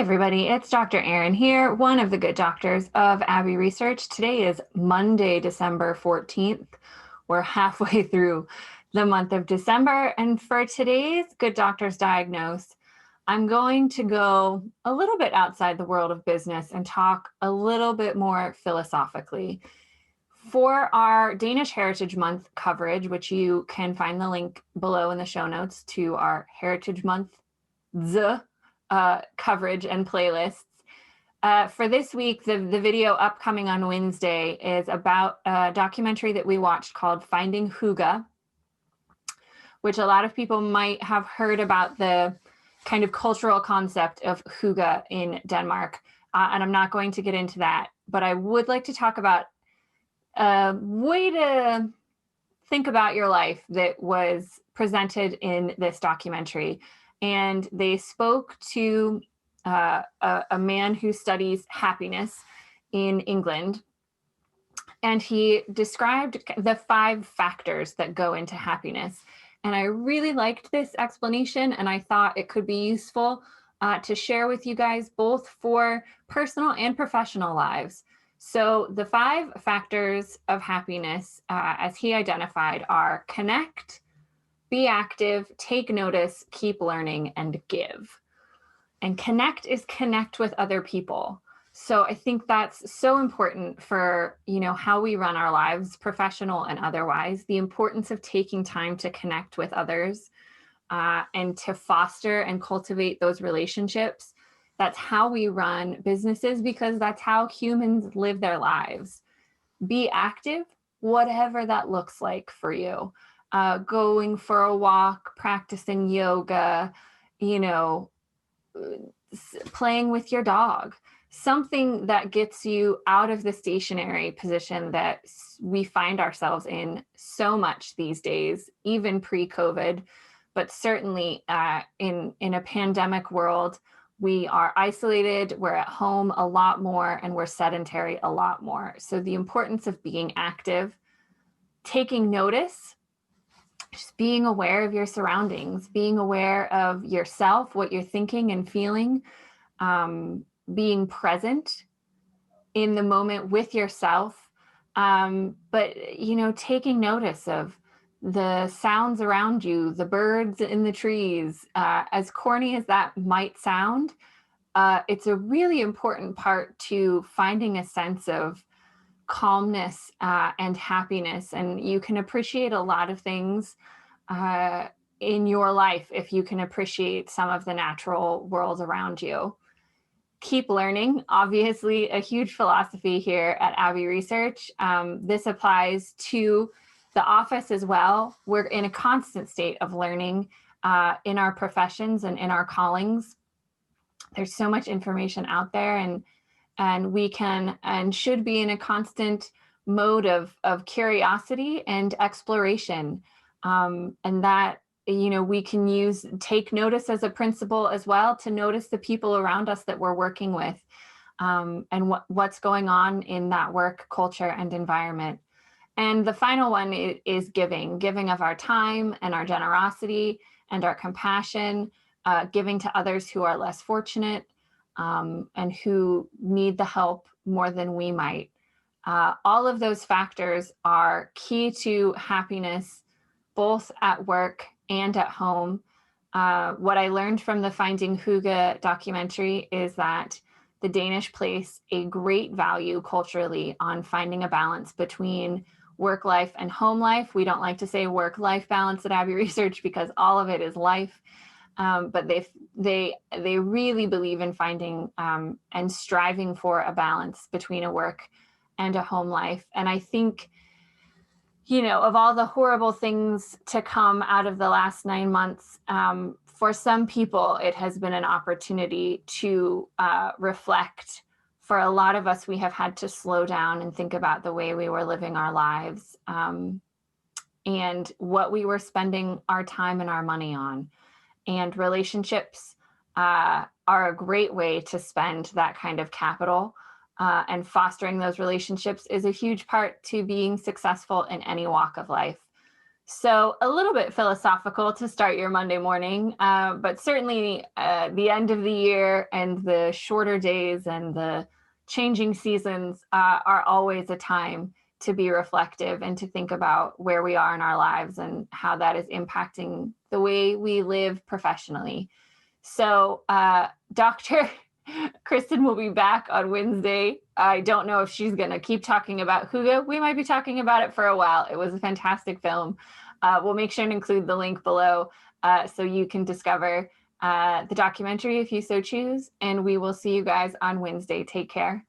everybody, it's Dr. Erin here, one of the good doctors of Abbey Research. Today is Monday, December 14th. We're halfway through the month of December, and for today's Good Doctors Diagnose, I'm going to go a little bit outside the world of business and talk a little bit more philosophically. For our Danish Heritage Month coverage, which you can find the link below in the show notes to our Heritage Month coverage and playlists. For this week, the video upcoming on Wednesday is about a documentary that we watched called Finding Hygge, which a lot of people might have heard about the kind of cultural concept of hygge in Denmark. And I'm not going to get into that, but I would like to talk about a way to think about your life that was presented in this documentary. And they spoke to a man who studies happiness in England. And he described the 5 factors that go into happiness. And I really liked this explanation, and I thought it could be useful to share with you guys, both for personal and professional lives. So the 5 factors of happiness, as he identified, are connect, be active, take notice, keep learning, and give. And connect is connect with other people. So I think that's so important for, how we run our lives, professional and otherwise, the importance of taking time to connect with others and to foster and cultivate those relationships. That's how we run businesses, because that's how humans live their lives. Be active, whatever that looks like for you. Going for a walk, practicing yoga, playing with your dog, something that gets you out of the stationary position that we find ourselves in so much these days, even pre-COVID, but certainly in a pandemic world. We are isolated, we're at home a lot more, and we're sedentary a lot more. So the importance of being active, taking notice, just being aware of your surroundings, being aware of yourself, what you're thinking and feeling, being present in the moment with yourself. But, taking notice of the sounds around you, the birds in the trees, as corny as that might sound, it's a really important part to finding a sense of calmness and happiness. And you can appreciate a lot of things in your life if you can appreciate some of the natural world around you. Keep learning, obviously a huge philosophy here at Abbey Research. This applies to the office as well. We're in a constant state of learning in our professions and in our callings. There's so much information out there, and we can and should be in a constant mode of curiosity and exploration. And that, we can take notice as a principle as well, to notice the people around us that we're working with, and what's going on in that work culture and environment. And the final one is giving of our time and our generosity and our compassion, giving to others who are less fortunate, and who need the help more than we might. All of those factors are key to happiness, both at work and at home. What I learned from the Finding Hygge documentary is that the Danish place a great value culturally on finding a balance between work life and home life. We don't like to say work-life balance at Abbey Research because all of it is life. But they really believe in finding and striving for a balance between a work and a home life. And I think, of all the horrible things to come out of the last 9 months, for some people, it has been an opportunity to reflect. For a lot of us, we have had to slow down and think about the way we were living our lives, and what we were spending our time and our money on. And relationships are a great way to spend that kind of capital. And fostering those relationships is a huge part to being successful in any walk of life. So a little bit philosophical to start your Monday morning, but certainly the end of the year and the shorter days and the changing seasons are always a time to be reflective and to think about where we are in our lives and how that is impacting the way we live professionally. So Dr. Kristen will be back on Wednesday. I don't know if she's going to keep talking about Hygge. We might be talking about it for a while. It was a fantastic film. We'll make sure to include the link below so you can discover the documentary if you so choose. And we will see you guys on Wednesday. Take care.